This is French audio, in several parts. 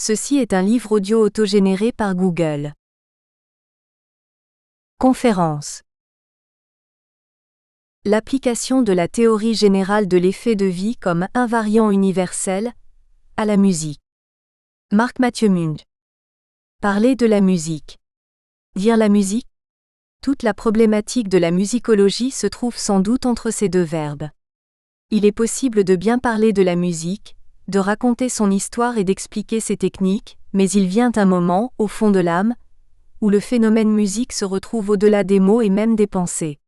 Ceci est un livre audio autogénéré par Google. Conférence. L'application de la théorie générale de l'effet de vie comme invariant universel à la musique. Marc Mathieu Munch. Parler de la musique. Dire la musique. Toute la problématique de la musicologie se trouve sans doute entre ces deux verbes. Il est possible de bien parler de la musique, de raconter son histoire et d'expliquer ses techniques, mais il vient un moment, au fond de l'âme, où le phénomène musique se retrouve au-delà des mots et même des pensées.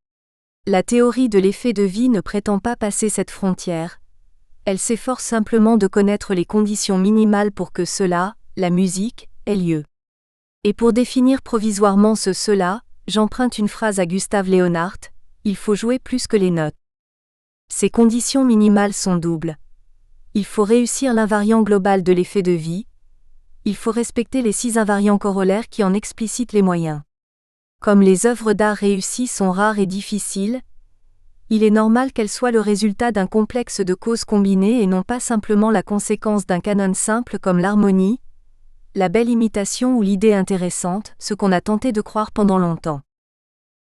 La théorie de l'effet de vie ne prétend pas passer cette frontière, elle s'efforce simplement de connaître les conditions minimales pour que cela, la musique, ait lieu. Et pour définir provisoirement cela, j'emprunte une phrase à Gustav Leonhardt, il faut jouer plus que les notes. Ces conditions minimales sont doubles. Il faut réussir l'invariant global de l'effet de vie. Il faut respecter les 6 invariants corollaires qui en explicitent les moyens. Comme les œuvres d'art réussies sont rares et difficiles, il est normal qu'elles soient le résultat d'un complexe de causes combinées et non pas simplement la conséquence d'un canon simple comme l'harmonie, la belle imitation ou l'idée intéressante, ce qu'on a tenté de croire pendant longtemps.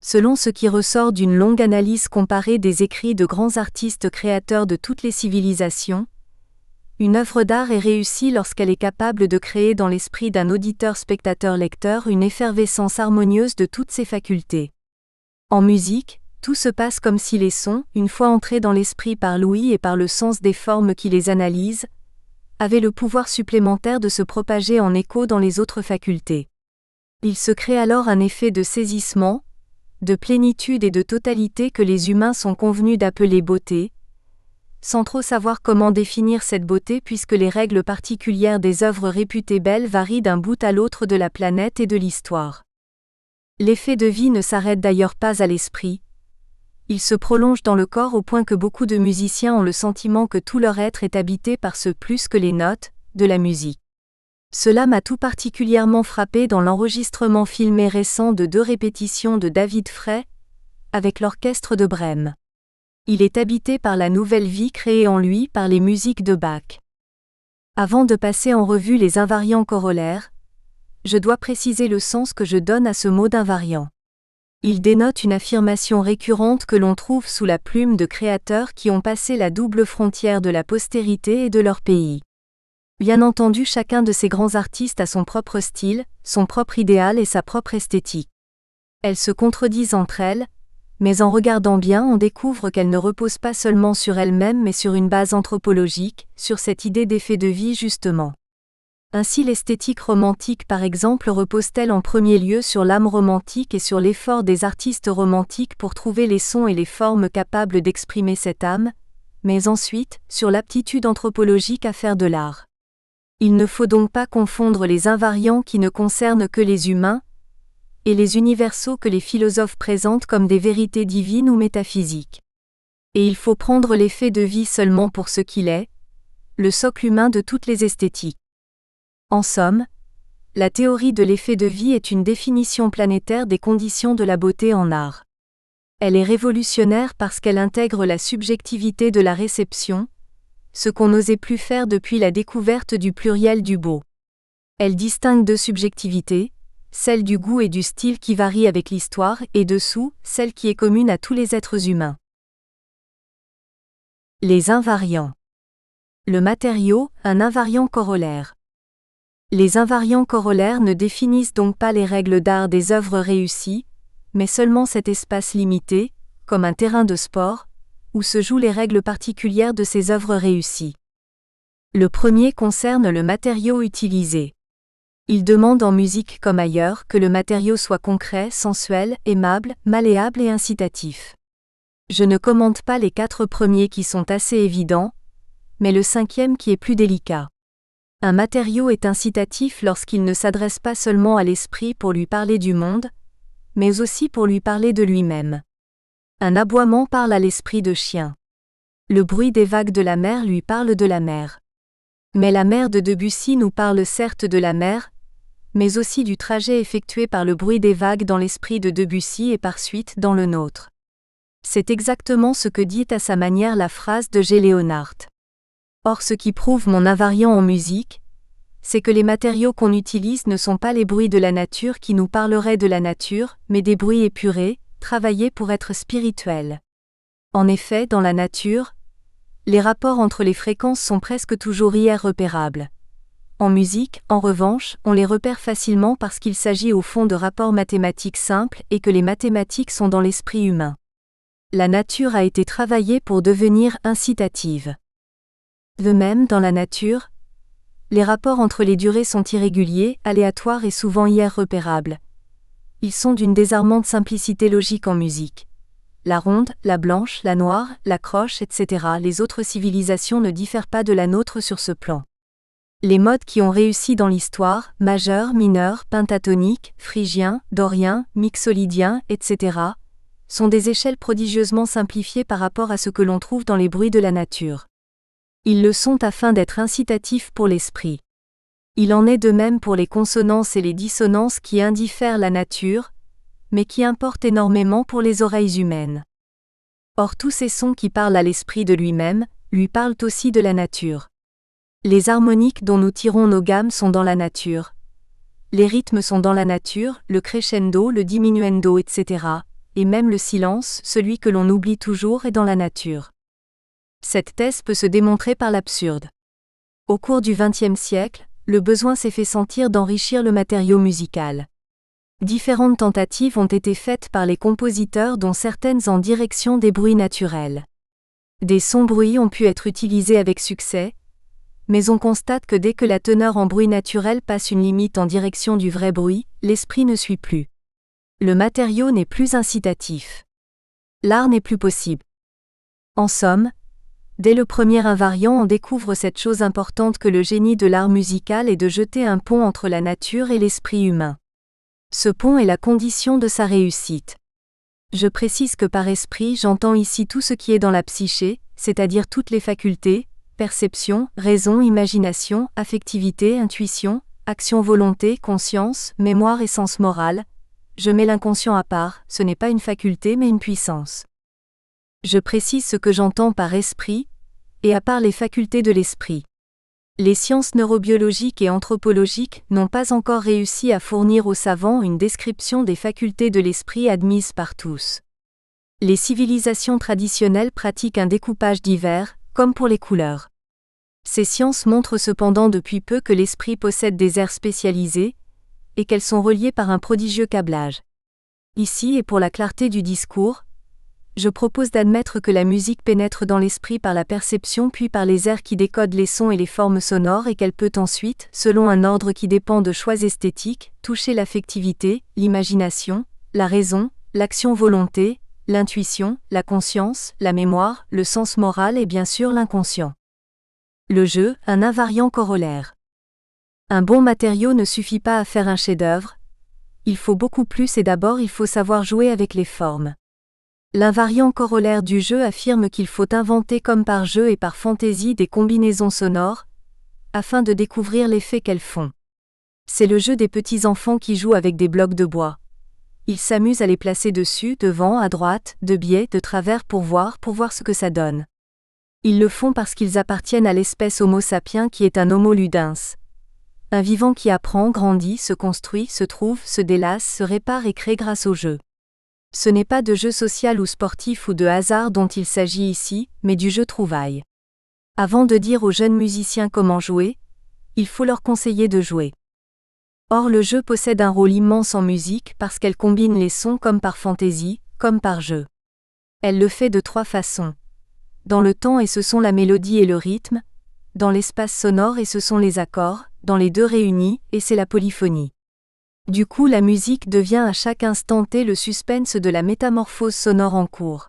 Selon ce qui ressort d'une longue analyse comparée des écrits de grands artistes créateurs de toutes les civilisations, une œuvre d'art est réussie lorsqu'elle est capable de créer dans l'esprit d'un auditeur-spectateur-lecteur une effervescence harmonieuse de toutes ses facultés. En musique, tout se passe comme si les sons, une fois entrés dans l'esprit par l'ouïe et par le sens des formes qui les analysent, avaient le pouvoir supplémentaire de se propager en écho dans les autres facultés. Il se crée alors un effet de saisissement, de plénitude et de totalité que les humains sont convenus d'appeler beauté, sans trop savoir comment définir cette beauté puisque les règles particulières des œuvres réputées belles varient d'un bout à l'autre de la planète et de l'histoire. L'effet de vie ne s'arrête d'ailleurs pas à l'esprit. Il se prolonge dans le corps au point que beaucoup de musiciens ont le sentiment que tout leur être est habité par ce plus que les notes de la musique. Cela m'a tout particulièrement frappé dans l'enregistrement filmé récent de 2 répétitions de David Frey avec l'orchestre de Brême. Il est habité par la nouvelle vie créée en lui par les musiques de Bach. Avant de passer en revue les invariants corollaires, je dois préciser le sens que je donne à ce mot d'invariant. Il dénote une affirmation récurrente que l'on trouve sous la plume de créateurs qui ont passé la double frontière de la postérité et de leur pays. Bien entendu, chacun de ces grands artistes a son propre style, son propre idéal et sa propre esthétique. Elles se contredisent entre elles, mais en regardant bien on découvre qu'elles ne reposent pas seulement sur elles-mêmes mais sur une base anthropologique, sur cette idée d'effet de vie justement. Ainsi l'esthétique romantique par exemple repose-t-elle en premier lieu sur l'âme romantique et sur l'effort des artistes romantiques pour trouver les sons et les formes capables d'exprimer cette âme, mais ensuite, sur l'aptitude anthropologique à faire de l'art. Il ne faut donc pas confondre les invariants qui ne concernent que les humains, et les universaux que les philosophes présentent comme des vérités divines ou métaphysiques. Et il faut prendre l'effet de vie seulement pour ce qu'il est, le socle humain de toutes les esthétiques. En somme, la théorie de l'effet de vie est une définition planétaire des conditions de la beauté en art. Elle est révolutionnaire parce qu'elle intègre la subjectivité de la réception, ce qu'on n'osait plus faire depuis la découverte du pluriel du beau. Elle distingue 2 subjectivités, celle du goût et du style qui varie avec l'histoire, et dessous, celle qui est commune à tous les êtres humains. Les invariants. Le matériau, un invariant corollaire. Les invariants corollaires ne définissent donc pas les règles d'art des œuvres réussies, mais seulement cet espace limité, comme un terrain de sport, où se jouent les règles particulières de ces œuvres réussies. Le premier concerne le matériau utilisé. Il demande en musique comme ailleurs que le matériau soit concret, sensuel, aimable, malléable et incitatif. Je ne commente pas les 4 premiers qui sont assez évidents, mais le 5e qui est plus délicat. Un matériau est incitatif lorsqu'il ne s'adresse pas seulement à l'esprit pour lui parler du monde, mais aussi pour lui parler de lui-même. Un aboiement parle à l'esprit de chien. Le bruit des vagues de la mer lui parle de la mer. Mais la mer de Debussy nous parle certes de la mer, mais aussi du trajet effectué par le bruit des vagues dans l'esprit de Debussy et par suite dans le nôtre. C'est exactement ce que dit à sa manière la phrase de G. Leonhardt. Or ce qui prouve mon invariant en musique, c'est que les matériaux qu'on utilise ne sont pas les bruits de la nature qui nous parleraient de la nature, mais des bruits épurés, travaillés pour être spirituels. En effet, dans la nature, les rapports entre les fréquences sont presque toujours irrepérables. En musique, en revanche, on les repère facilement parce qu'il s'agit au fond de rapports mathématiques simples et que les mathématiques sont dans l'esprit humain. La nature a été travaillée pour devenir incitative. De même, dans la nature, les rapports entre les durées sont irréguliers, aléatoires et souvent irrepérables. Ils sont d'une désarmante simplicité logique en musique. La ronde, la blanche, la noire, la croche, etc. Les autres civilisations ne diffèrent pas de la nôtre sur ce plan. Les modes qui ont réussi dans l'histoire, majeur, mineur, pentatonique, phrygien, dorien, mixolydien, etc., sont des échelles prodigieusement simplifiées par rapport à ce que l'on trouve dans les bruits de la nature. Ils le sont afin d'être incitatifs pour l'esprit. Il en est de même pour les consonances et les dissonances qui indiffèrent la nature, mais qui importent énormément pour les oreilles humaines. Or tous ces sons qui parlent à l'esprit de lui-même, lui parlent aussi de la nature. Les harmoniques dont nous tirons nos gammes sont dans la nature. Les rythmes sont dans la nature, le crescendo, le diminuendo, etc. Et même le silence, celui que l'on oublie toujours, est dans la nature. Cette thèse peut se démontrer par l'absurde. Au cours du XXe siècle, le besoin s'est fait sentir d'enrichir le matériau musical. Différentes tentatives ont été faites par les compositeurs dont certaines en direction des bruits naturels. Des sons-bruits ont pu être utilisés avec succès, mais on constate que dès que la teneur en bruit naturel passe une limite en direction du vrai bruit, l'esprit ne suit plus. Le matériau n'est plus incitatif. L'art n'est plus possible. En somme, dès le premier invariant on découvre cette chose importante que le génie de l'art musical est de jeter un pont entre la nature et l'esprit humain. Ce pont est la condition de sa réussite. Je précise que par esprit j'entends ici tout ce qui est dans la psyché, c'est-à-dire toutes les facultés, perception, raison, imagination, affectivité, intuition, action, volonté, conscience, mémoire et sens moral. Je mets l'inconscient à part, ce n'est pas une faculté mais une puissance. Je précise ce que j'entends par esprit, et à part les facultés de l'esprit. Les sciences neurobiologiques et anthropologiques n'ont pas encore réussi à fournir aux savants une description des facultés de l'esprit admises par tous. Les civilisations traditionnelles pratiquent un découpage divers, comme pour les couleurs. Ces sciences montrent cependant depuis peu que l'esprit possède des aires spécialisées, et qu'elles sont reliées par un prodigieux câblage. Ici et pour la clarté du discours, je propose d'admettre que la musique pénètre dans l'esprit par la perception puis par les aires qui décodent les sons et les formes sonores et qu'elle peut ensuite, selon un ordre qui dépend de choix esthétiques, toucher l'affectivité, l'imagination, la raison, l'action-volonté, l'intuition, la conscience, la mémoire, le sens moral et bien sûr l'inconscient. Le jeu, un invariant corollaire. Un bon matériau ne suffit pas à faire un chef-d'œuvre, il faut beaucoup plus et d'abord il faut savoir jouer avec les formes. L'invariant corollaire du jeu affirme qu'il faut inventer comme par jeu et par fantaisie des combinaisons sonores, afin de découvrir l'effet qu'elles font. C'est le jeu des petits enfants qui jouent avec des blocs de bois. Ils s'amusent à les placer dessus, devant, à droite, de biais, de travers pour voir ce que ça donne. Ils le font parce qu'ils appartiennent à l'espèce Homo sapiens qui est un Homo ludens. Un vivant qui apprend, grandit, se construit, se trouve, se délasse, se répare et crée grâce au jeu. Ce n'est pas de jeu social ou sportif ou de hasard dont il s'agit ici, mais du jeu trouvaille. Avant de dire aux jeunes musiciens comment jouer, il faut leur conseiller de jouer. Or le jeu possède un rôle immense en musique parce qu'elle combine les sons comme par fantaisie, comme par jeu. Elle le fait de trois façons. Dans le temps et ce sont la mélodie et le rythme, dans l'espace sonore et ce sont les accords, dans les deux réunis, et c'est la polyphonie. Du coup la musique devient à chaque instant T le suspense de la métamorphose sonore en cours.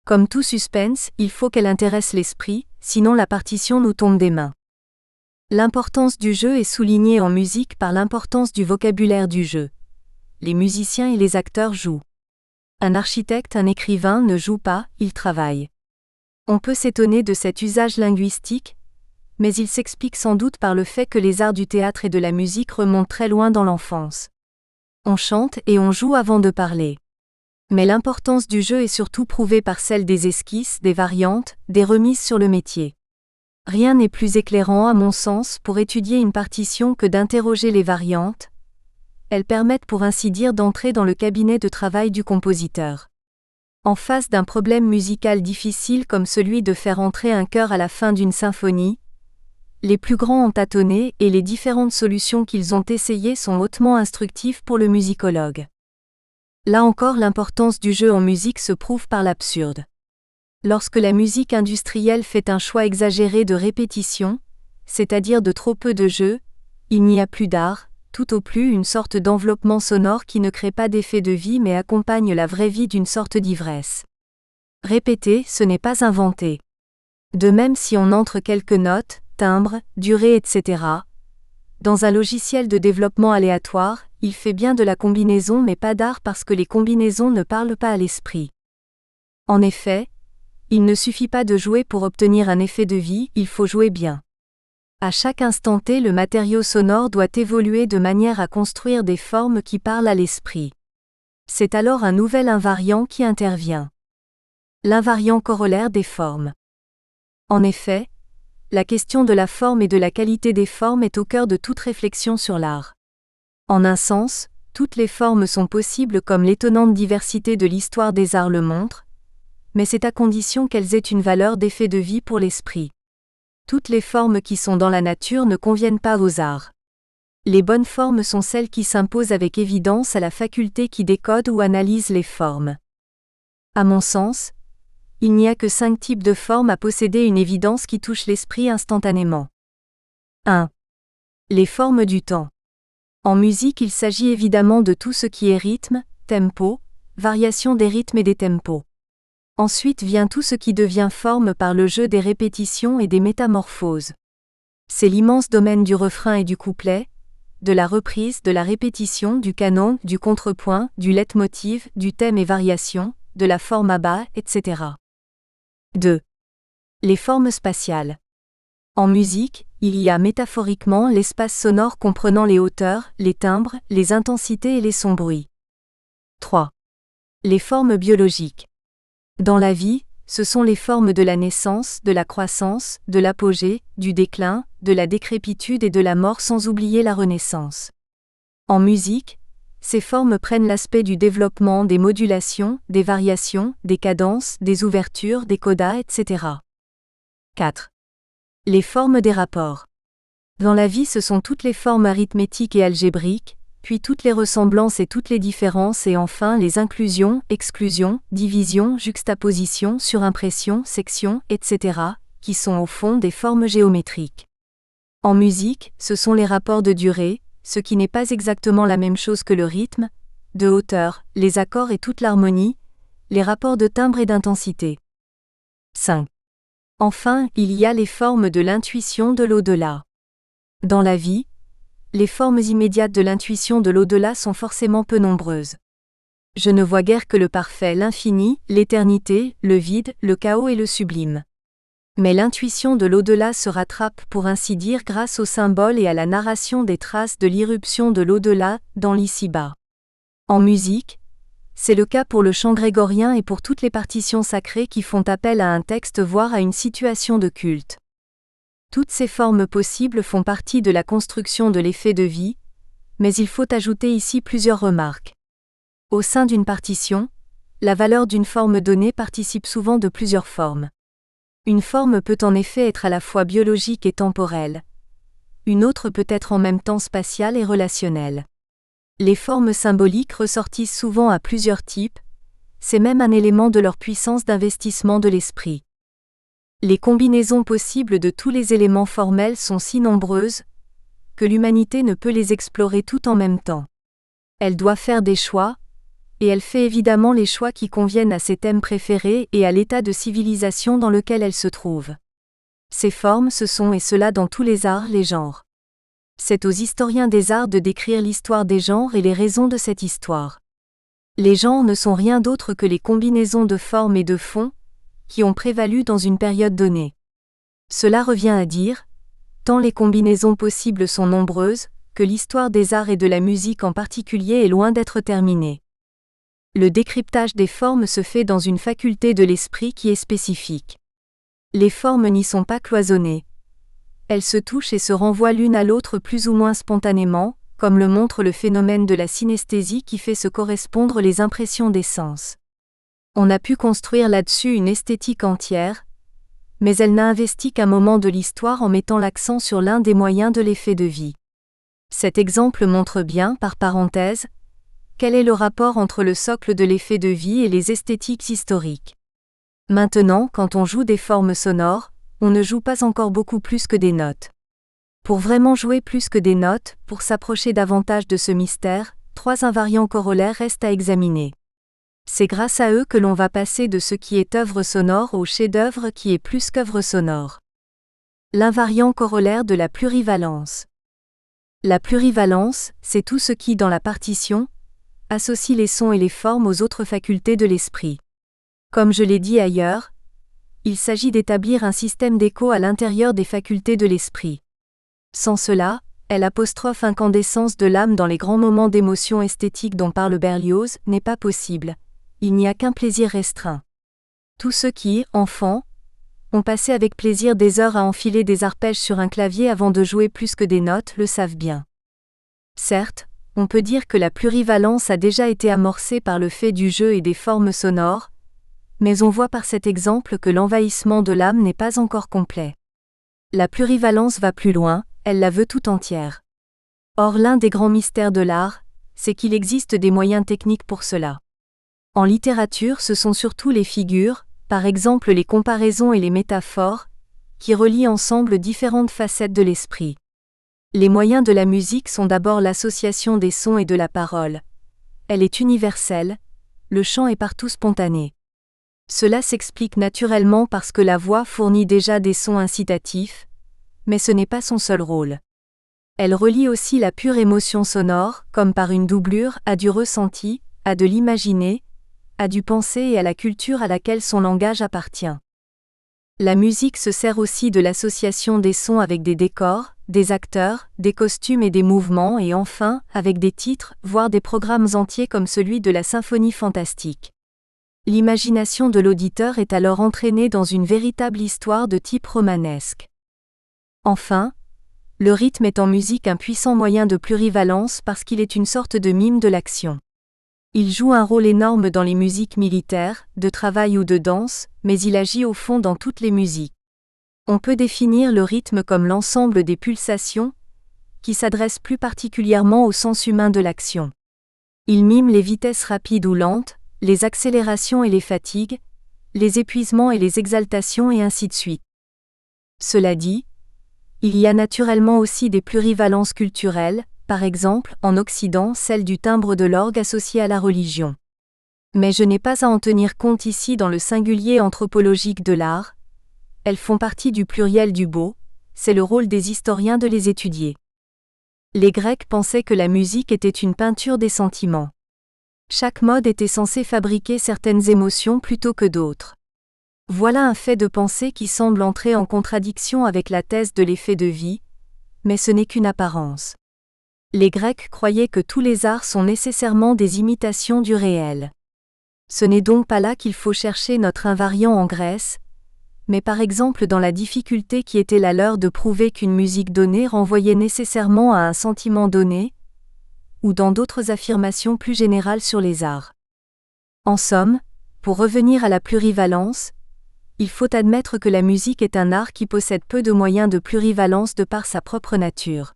Comme tout suspense, il faut qu'elle intéresse l'esprit, sinon la partition nous tombe des mains. L'importance du jeu est soulignée en musique par l'importance du vocabulaire du jeu. Les musiciens et les acteurs jouent. Un architecte, un écrivain ne joue pas, il travaille. On peut s'étonner de cet usage linguistique, mais il s'explique sans doute par le fait que les arts du théâtre et de la musique remontent très loin dans l'enfance. On chante et on joue avant de parler. Mais l'importance du jeu est surtout prouvée par celle des esquisses, des variantes, des remises sur le métier. Rien n'est plus éclairant à mon sens pour étudier une partition que d'interroger les variantes. Elles permettent pour ainsi dire d'entrer dans le cabinet de travail du compositeur. En face d'un problème musical difficile comme celui de faire entrer un chœur à la fin d'une symphonie, les plus grands ont tâtonné et les différentes solutions qu'ils ont essayées sont hautement instructives pour le musicologue. Là encore, l'importance du jeu en musique se prouve par l'absurde. Lorsque la musique industrielle fait un choix exagéré de répétition, c'est-à-dire de trop peu de jeu, il n'y a plus d'art, tout au plus une sorte d'enveloppement sonore qui ne crée pas d'effet de vie mais accompagne la vraie vie d'une sorte d'ivresse. Répéter, ce n'est pas inventer. De même si on entre quelques notes, timbres, durées, etc. Dans un logiciel de développement aléatoire, il fait bien de la combinaison mais pas d'art parce que les combinaisons ne parlent pas à l'esprit. En effet, il ne suffit pas de jouer pour obtenir un effet de vie, il faut jouer bien. À chaque instant T, le matériau sonore doit évoluer de manière à construire des formes qui parlent à l'esprit. C'est alors un nouvel invariant qui intervient. L'invariant corollaire des formes. En effet, la question de la forme et de la qualité des formes est au cœur de toute réflexion sur l'art. En un sens, toutes les formes sont possibles comme l'étonnante diversité de l'histoire des arts le montre, mais c'est à condition qu'elles aient une valeur d'effet de vie pour l'esprit. Toutes les formes qui sont dans la nature ne conviennent pas aux arts. Les bonnes formes sont celles qui s'imposent avec évidence à la faculté qui décode ou analyse les formes. À mon sens, il n'y a que 5 types de formes à posséder une évidence qui touche l'esprit instantanément. 1. Les formes du temps. En musique, il s'agit évidemment de tout ce qui est rythme, tempo, variation des rythmes et des tempos. Ensuite vient tout ce qui devient forme par le jeu des répétitions et des métamorphoses. C'est l'immense domaine du refrain et du couplet, de la reprise, de la répétition, du canon, du contrepoint, du leitmotiv, du thème et variation, de la forme à bas, etc. 2. Les formes spatiales. En musique, il y a métaphoriquement l'espace sonore comprenant les hauteurs, les timbres, les intensités et les sons bruits. 3. Les formes biologiques. Dans la vie, ce sont les formes de la naissance, de la croissance, de l'apogée, du déclin, de la décrépitude et de la mort sans oublier la renaissance. En musique, ces formes prennent l'aspect du développement des modulations, des variations, des cadences, des ouvertures, des codas, etc. 4. Les formes des rapports. Dans la vie, ce sont toutes les formes arithmétiques et algébriques, puis toutes les ressemblances et toutes les différences et enfin les inclusions, exclusions, divisions, juxtapositions, surimpressions, sections, etc., qui sont au fond des formes géométriques. En musique, ce sont les rapports de durée, ce qui n'est pas exactement la même chose que le rythme, de hauteur, les accords et toute l'harmonie, les rapports de timbre et d'intensité. 5. Enfin, il y a les formes de l'intuition de l'au-delà. Dans la vie, les formes immédiates de l'intuition de l'au-delà sont forcément peu nombreuses. Je ne vois guère que le parfait, l'infini, l'éternité, le vide, le chaos et le sublime. Mais l'intuition de l'au-delà se rattrape pour ainsi dire grâce aux symboles et à la narration des traces de l'irruption de l'au-delà dans l'ici-bas. En musique, c'est le cas pour le chant grégorien et pour toutes les partitions sacrées qui font appel à un texte voire à une situation de culte. Toutes ces formes possibles font partie de la construction de l'effet de vie, mais il faut ajouter ici plusieurs remarques. Au sein d'une partition, la valeur d'une forme donnée participe souvent de plusieurs formes. Une forme peut en effet être à la fois biologique et temporelle. Une autre peut être en même temps spatiale et relationnelle. Les formes symboliques ressortissent souvent à plusieurs types, c'est même un élément de leur puissance d'investissement de l'esprit. Les combinaisons possibles de tous les éléments formels sont si nombreuses que l'humanité ne peut les explorer toutes en même temps. Elle doit faire des choix, et elle fait évidemment les choix qui conviennent à ses thèmes préférés et à l'état de civilisation dans lequel elle se trouve. Ces formes, ce sont et cela dans tous les arts, les genres. C'est aux historiens des arts de décrire l'histoire des genres et les raisons de cette histoire. Les genres ne sont rien d'autre que les combinaisons de formes et de fond qui ont prévalu dans une période donnée. Cela revient à dire, tant les combinaisons possibles sont nombreuses, que l'histoire des arts et de la musique en particulier est loin d'être terminée. Le décryptage des formes se fait dans une faculté de l'esprit qui est spécifique. Les formes n'y sont pas cloisonnées, Elles se touchent et se renvoient l'une à l'autre plus ou moins spontanément, comme le montre le phénomène de la synesthésie qui fait se correspondre les impressions des sens. On a pu construire là-dessus une esthétique entière, mais elle n'a investi qu'un moment de l'histoire en mettant l'accent sur l'un des moyens de l'effet de vie. Cet exemple montre bien, par parenthèse, quel est le rapport entre le socle de l'effet de vie et les esthétiques historiques. Maintenant, quand on joue des formes sonores, on ne joue pas encore beaucoup plus que des notes. Pour vraiment jouer plus que des notes, pour s'approcher davantage de ce mystère, 3 invariants corollaires restent à examiner. C'est grâce à eux que l'on va passer de ce qui est œuvre sonore au chef-d'œuvre qui est plus qu'œuvre sonore. L'invariant corollaire de la plurivalence. La plurivalence, c'est tout ce qui, dans la partition, associe les sons et les formes aux autres facultés de l'esprit. Comme je l'ai dit ailleurs, il s'agit d'établir un système d'écho à l'intérieur des facultés de l'esprit. Sans cela, l'incandescence de l'âme dans les grands moments d'émotion esthétique dont parle Berlioz n'est pas possible. Il n'y a qu'un plaisir restreint. Tous ceux qui, enfants, ont passé avec plaisir des heures à enfiler des arpèges sur un clavier avant de jouer plus que des notes le savent bien. Certes, on peut dire que la plurivalence a déjà été amorcée par le fait du jeu et des formes sonores, mais on voit par cet exemple que l'envahissement de l'âme n'est pas encore complet. La plurivalence va plus loin, elle la veut tout entière. Or l'un des grands mystères de l'art, c'est qu'il existe des moyens techniques pour cela. En littérature, ce sont surtout les figures, par exemple les comparaisons et les métaphores, qui relient ensemble différentes facettes de l'esprit. Les moyens de la musique sont d'abord l'association des sons et de la parole. Elle est universelle, le chant est partout spontané. Cela s'explique naturellement parce que la voix fournit déjà des sons incitatifs, mais ce n'est pas son seul rôle. Elle relie aussi la pure émotion sonore, comme par une doublure, à du ressenti, à de l'imaginé, à du pensé et à la culture à laquelle son langage appartient. La musique se sert aussi de l'association des sons avec des décors, des acteurs, des costumes et des mouvements et enfin, avec des titres, voire des programmes entiers comme celui de la symphonie fantastique. L'imagination de l'auditeur est alors entraînée dans une véritable histoire de type romanesque. Enfin, le rythme est en musique un puissant moyen de plurivalence parce qu'il est une sorte de mime de l'action. Il joue un rôle énorme dans les musiques militaires, de travail ou de danse, mais il agit au fond dans toutes les musiques. On peut définir le rythme comme l'ensemble des pulsations, qui s'adressent plus particulièrement au sens humain de l'action. Il mime les vitesses rapides ou lentes, les accélérations et les fatigues, les épuisements et les exaltations et ainsi de suite. Cela dit, il y a naturellement aussi des plurivalences culturelles, par exemple, en Occident, celle du timbre de l'orgue associé à la religion. Mais je n'ai pas à en tenir compte ici dans le singulier anthropologique de l'art. Elles font partie du pluriel du beau, c'est le rôle des historiens de les étudier. Les Grecs pensaient que la musique était une peinture des sentiments. Chaque mode était censé fabriquer certaines émotions plutôt que d'autres. Voilà un fait de pensée qui semble entrer en contradiction avec la thèse de l'effet de vie, mais ce n'est qu'une apparence. Les Grecs croyaient que tous les arts sont nécessairement des imitations du réel. Ce n'est donc pas là qu'il faut chercher notre invariant en Grèce, mais par exemple dans la difficulté qui était la leur de prouver qu'une musique donnée renvoyait nécessairement à un sentiment donné, ou dans d'autres affirmations plus générales sur les arts. En somme, pour revenir à la plurivalence, il faut admettre que la musique est un art qui possède peu de moyens de plurivalence de par sa propre nature.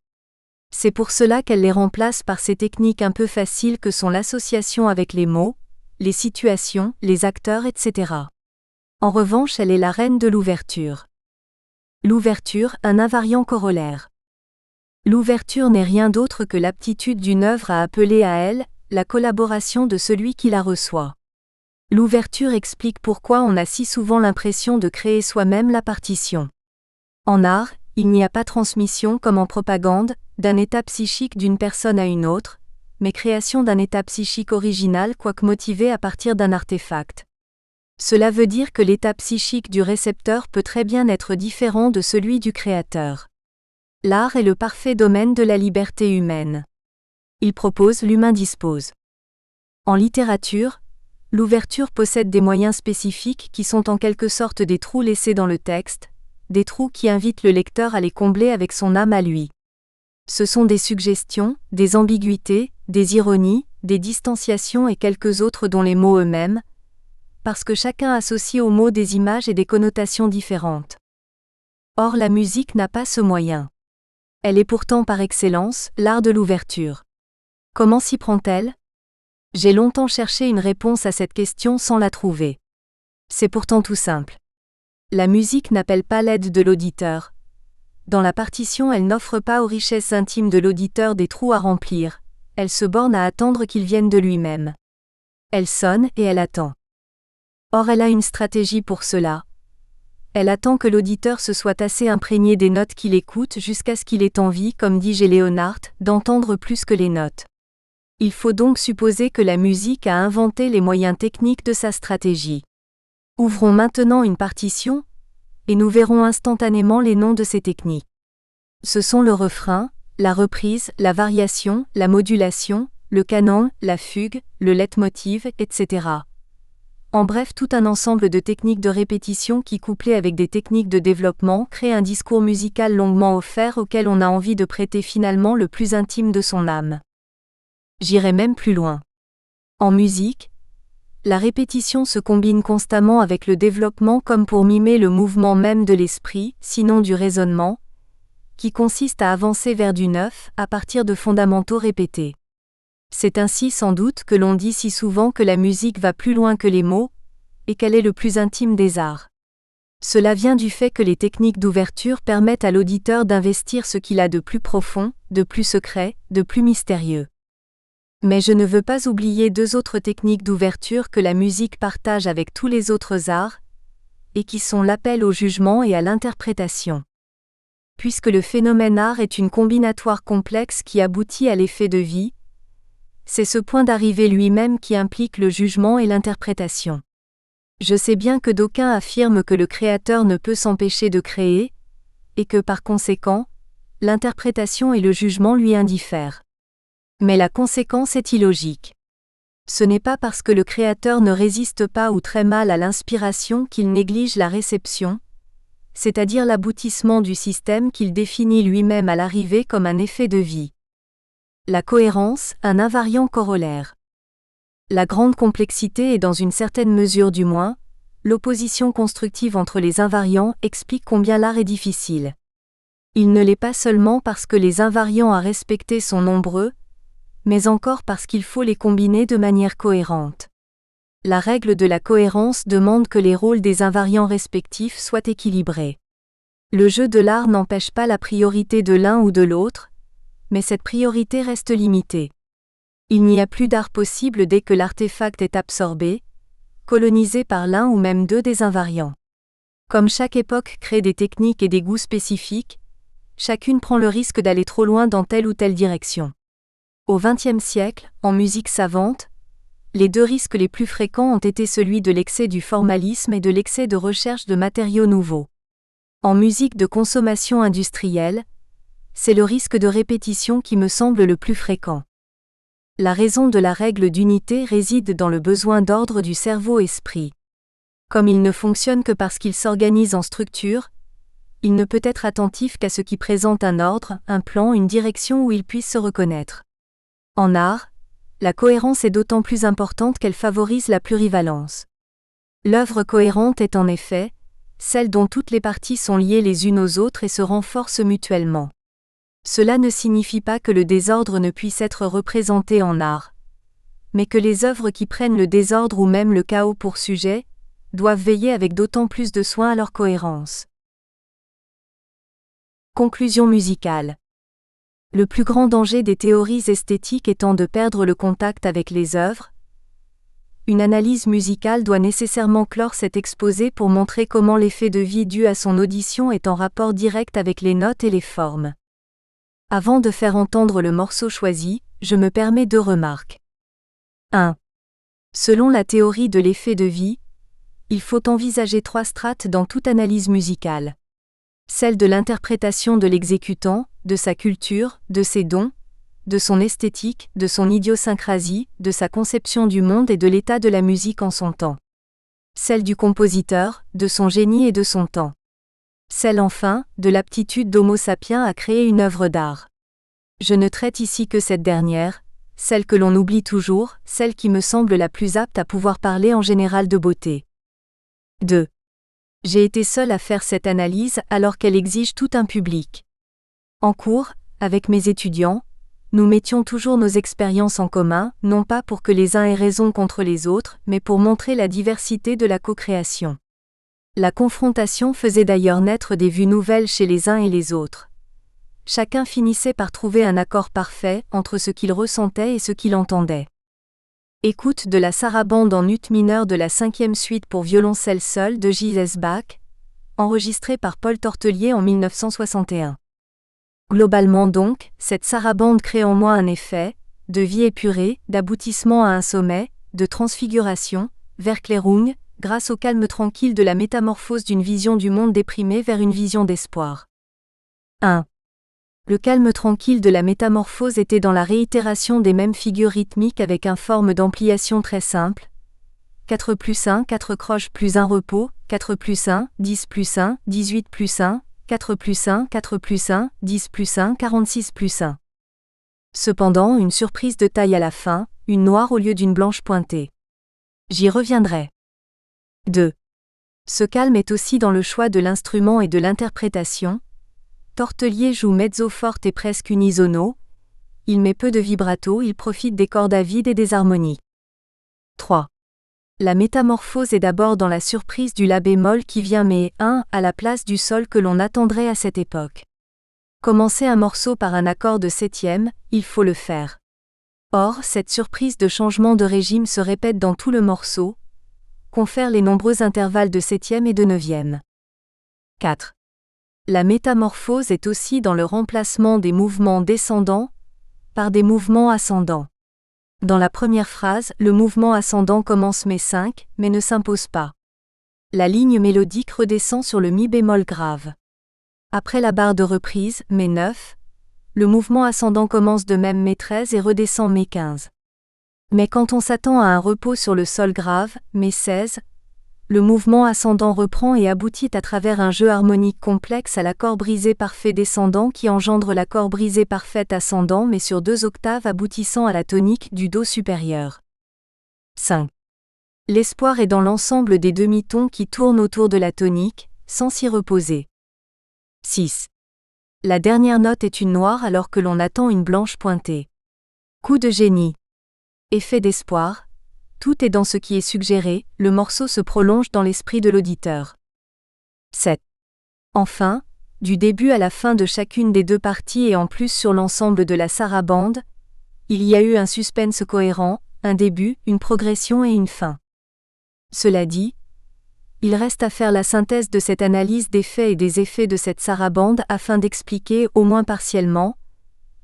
C'est pour cela qu'elle les remplace par ces techniques un peu faciles que sont l'association avec les mots, les situations, les acteurs, etc. En revanche, elle est la reine de l'ouverture. L'ouverture, un invariant corollaire. L'ouverture n'est rien d'autre que l'aptitude d'une œuvre à appeler à elle la collaboration de celui qui la reçoit. L'ouverture explique pourquoi on a si souvent l'impression de créer soi-même la partition. En art, il n'y a pas transmission comme en propagande, d'un état psychique d'une personne à une autre, mais création d'un état psychique original quoique motivé à partir d'un artefact. Cela veut dire que l'état psychique du récepteur peut très bien être différent de celui du créateur. L'art est le parfait domaine de la liberté humaine. Il propose, l'humain dispose. En littérature, l'ouverture possède des moyens spécifiques qui sont en quelque sorte des trous laissés dans le texte, des trous qui invitent le lecteur à les combler avec son âme à lui. Ce sont des suggestions, des ambiguïtés, des ironies, des distanciations et quelques autres dont les mots eux-mêmes, parce que chacun associe aux mots des images et des connotations différentes. Or la musique n'a pas ce moyen. Elle est pourtant par excellence l'art de l'ouverture. Comment s'y prend-elle ? J'ai longtemps cherché une réponse à cette question sans la trouver. C'est pourtant tout simple. La musique n'appelle pas l'aide de l'auditeur. Dans la partition, elle n'offre pas aux richesses intimes de l'auditeur des trous à remplir, elle se borne à attendre qu'ils viennent de lui-même. Elle sonne et elle attend. Or elle a une stratégie pour cela. Elle attend que l'auditeur se soit assez imprégné des notes qu'il écoute jusqu'à ce qu'il ait envie, comme dit G. Leonhardt, d'entendre plus que les notes. Il faut donc supposer que la musique a inventé les moyens techniques de sa stratégie. Ouvrons maintenant une partition, et nous verrons instantanément les noms de ces techniques. Ce sont le refrain, la reprise, la variation, la modulation, le canon, la fugue, le leitmotiv, etc. En bref, tout un ensemble de techniques de répétition qui, couplées avec des techniques de développement, créent un discours musical longuement offert auquel on a envie de prêter finalement le plus intime de son âme. J'irai même plus loin. En musique, la répétition se combine constamment avec le développement comme pour mimer le mouvement même de l'esprit, sinon du raisonnement, qui consiste à avancer vers du neuf à partir de fondamentaux répétés. C'est ainsi sans doute que l'on dit si souvent que la musique va plus loin que les mots, et qu'elle est le plus intime des arts. Cela vient du fait que les techniques d'ouverture permettent à l'auditeur d'investir ce qu'il a de plus profond, de plus secret, de plus mystérieux. Mais je ne veux pas oublier deux autres techniques d'ouverture que la musique partage avec tous les autres arts, et qui sont l'appel au jugement et à l'interprétation. Puisque le phénomène art est une combinatoire complexe qui aboutit à l'effet de vie, c'est ce point d'arrivée lui-même qui implique le jugement et l'interprétation. Je sais bien que d'aucuns affirment que le créateur ne peut s'empêcher de créer, et que par conséquent, l'interprétation et le jugement lui indiffèrent. Mais la conséquence est illogique. Ce n'est pas parce que le créateur ne résiste pas ou très mal à l'inspiration qu'il néglige la réception, c'est-à-dire l'aboutissement du système qu'il définit lui-même à l'arrivée comme un effet de vie. La cohérence, un invariant corollaire. La grande complexité et dans une certaine mesure du moins, l'opposition constructive entre les invariants explique combien l'art est difficile. Il ne l'est pas seulement parce que les invariants à respecter sont nombreux, mais encore parce qu'il faut les combiner de manière cohérente. La règle de la cohérence demande que les rôles des invariants respectifs soient équilibrés. Le jeu de l'art n'empêche pas la priorité de l'un ou de l'autre, mais cette priorité reste limitée. Il n'y a plus d'art possible dès que l'artefact est absorbé, colonisé par l'un ou même deux des invariants. Comme chaque époque crée des techniques et des goûts spécifiques, chacune prend le risque d'aller trop loin dans telle ou telle direction. Au XXe siècle, en musique savante, les deux risques les plus fréquents ont été celui de l'excès du formalisme et de l'excès de recherche de matériaux nouveaux. En musique de consommation industrielle, c'est le risque de répétition qui me semble le plus fréquent. La raison de la règle d'unité réside dans le besoin d'ordre du cerveau-esprit. Comme il ne fonctionne que parce qu'il s'organise en structure, il ne peut être attentif qu'à ce qui présente un ordre, un plan, une direction où il puisse se reconnaître. En art, la cohérence est d'autant plus importante qu'elle favorise la plurivalence. L'œuvre cohérente est en effet celle dont toutes les parties sont liées les unes aux autres et se renforcent mutuellement. Cela ne signifie pas que le désordre ne puisse être représenté en art, mais que les œuvres qui prennent le désordre ou même le chaos pour sujet doivent veiller avec d'autant plus de soin à leur cohérence. Conclusion musicale. Le plus grand danger des théories esthétiques étant de perdre le contact avec les œuvres, une analyse musicale doit nécessairement clore cet exposé pour montrer comment l'effet de vie dû à son audition est en rapport direct avec les notes et les formes. Avant de faire entendre le morceau choisi, je me permets deux remarques. 1. Selon la théorie de l'effet de vie, il faut envisager trois strates dans toute analyse musicale. Celle de l'interprétation de l'exécutant, de sa culture, de ses dons, de son esthétique, de son idiosyncrasie, de sa conception du monde et de l'état de la musique en son temps. Celle du compositeur, de son génie et de son temps. Celle enfin, de l'aptitude d'Homo sapiens à créer une œuvre d'art. Je ne traite ici que cette dernière, celle que l'on oublie toujours, celle qui me semble la plus apte à pouvoir parler en général de beauté. 2. J'ai été seule à faire cette analyse alors qu'elle exige tout un public. En cours, avec mes étudiants, nous mettions toujours nos expériences en commun, non pas pour que les uns aient raison contre les autres, mais pour montrer la diversité de la co-création. La confrontation faisait d'ailleurs naître des vues nouvelles chez les uns et les autres. Chacun finissait par trouver un accord parfait entre ce qu'il ressentait et ce qu'il entendait. Écoute de la sarabande en ut mineur de la 5e suite pour violoncelle seul de J.S. Bach, enregistrée par Paul Tortelier en 1961. Globalement donc, cette sarabande crée en moi un effet, de vie épurée, d'aboutissement à un sommet, de transfiguration, Verklärung, grâce au calme tranquille de la métamorphose d'une vision du monde déprimé vers une vision d'espoir. 1. Le calme tranquille de la métamorphose était dans la réitération des mêmes figures rythmiques avec une forme d'ampliation très simple. 4 plus 1, 4 croches plus 1 repos, 4 plus 1, 10 plus 1, 18 plus 1, 4 plus 1, 4 plus 1, 10 plus 1, 46 plus 1. Cependant, une surprise de taille à la fin, une noire au lieu d'une blanche pointée. J'y reviendrai. 2. Ce calme est aussi dans le choix de l'instrument et de l'interprétation. Tortelier joue mezzo forte et presque unisono. Il met peu de vibrato, il profite des cordes à vide et des harmonies. 3. La métamorphose est d'abord dans la surprise du la bémol qui vient mais 1 à la place du sol que l'on attendrait à cette époque. Commencer un morceau par un accord de septième, il faut le faire. Or, cette surprise de changement de régime se répète dans tout le morceau, confère les nombreux intervalles de septième et de neuvième. 4. La métamorphose est aussi dans le remplacement des mouvements descendants par des mouvements ascendants. Dans la première phrase, le mouvement ascendant commence mais 5, mais ne s'impose pas. La ligne mélodique redescend sur le mi bémol grave. Après la barre de reprise, mais 9, le mouvement ascendant commence de même mais 13 et redescend mais 15. Mais quand on s'attend à un repos sur le sol grave, mais 16, le mouvement ascendant reprend et aboutit à travers un jeu harmonique complexe à l'accord brisé parfait descendant qui engendre l'accord brisé parfait ascendant mais sur 2 octaves aboutissant à la tonique du Do supérieur. 5. L'espoir est dans l'ensemble des demi-tons qui tournent autour de la tonique, sans s'y reposer. 6. La dernière note est une noire alors que l'on attend une blanche pointée. Coup de génie. Effet d'espoir. Tout est dans ce qui est suggéré, le morceau se prolonge dans l'esprit de l'auditeur. 7. Enfin, du début à la fin de chacune des 2 parties et en plus sur l'ensemble de la sarabande, il y a eu un suspense cohérent, un début, une progression et une fin. Cela dit, il reste à faire la synthèse de cette analyse des faits et des effets de cette sarabande afin d'expliquer, au moins partiellement,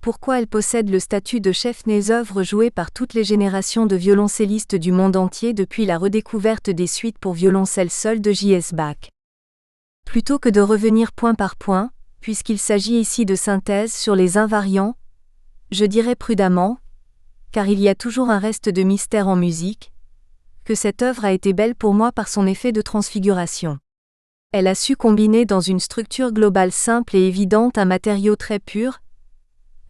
pourquoi elle possède le statut de chef des œuvres jouées par toutes les générations de violoncellistes du monde entier depuis la redécouverte des suites pour violoncelle seul de J.S. Bach. Plutôt que de revenir point par point, puisqu'il s'agit ici de synthèse sur les invariants, je dirais prudemment, car il y a toujours un reste de mystère en musique, que cette œuvre a été belle pour moi par son effet de transfiguration. Elle a su combiner dans une structure globale simple et évidente un matériau très pur,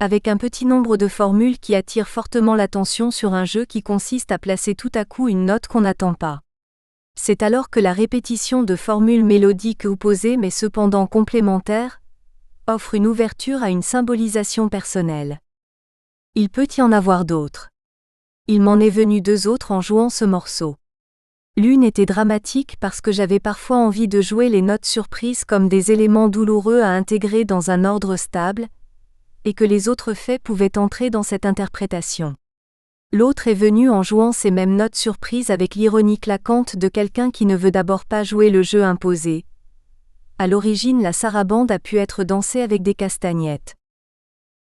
avec un petit nombre de formules qui attirent fortement l'attention sur un jeu qui consiste à placer tout à coup une note qu'on n'attend pas. C'est alors que la répétition de formules mélodiques opposées mais cependant complémentaires offre une ouverture à une symbolisation personnelle. Il peut y en avoir d'autres. Il m'en est venu 2 autres en jouant ce morceau. L'une était dramatique parce que j'avais parfois envie de jouer les notes surprises comme des éléments douloureux à intégrer dans un ordre stable, et que les autres faits pouvaient entrer dans cette interprétation. L'autre est venu en jouant ces mêmes notes surprises avec l'ironie claquante de quelqu'un qui ne veut d'abord pas jouer le jeu imposé. À l'origine, la sarabande a pu être dansée avec des castagnettes.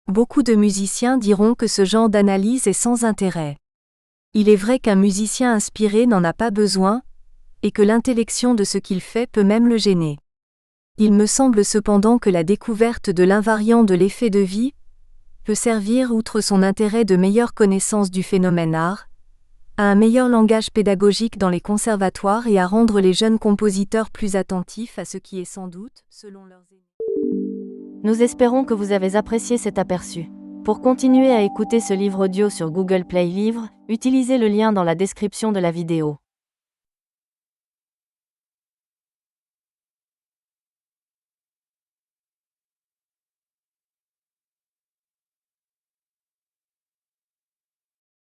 Beaucoup de musiciens diront que ce genre d'analyse est sans intérêt. Il est vrai qu'un musicien inspiré n'en a pas besoin, et que l'intellection de ce qu'il fait peut même le gêner. Il me semble cependant que la découverte de l'invariant de l'effet de vie peut servir outre son intérêt de meilleure connaissance du phénomène art, à un meilleur langage pédagogique dans les conservatoires et à rendre les jeunes compositeurs plus attentifs à ce qui est sans doute, selon leurs aînés. Nous espérons que vous avez apprécié cet aperçu. Pour continuer à écouter ce livre audio sur Google Play Livres, utilisez le lien dans la description de la vidéo.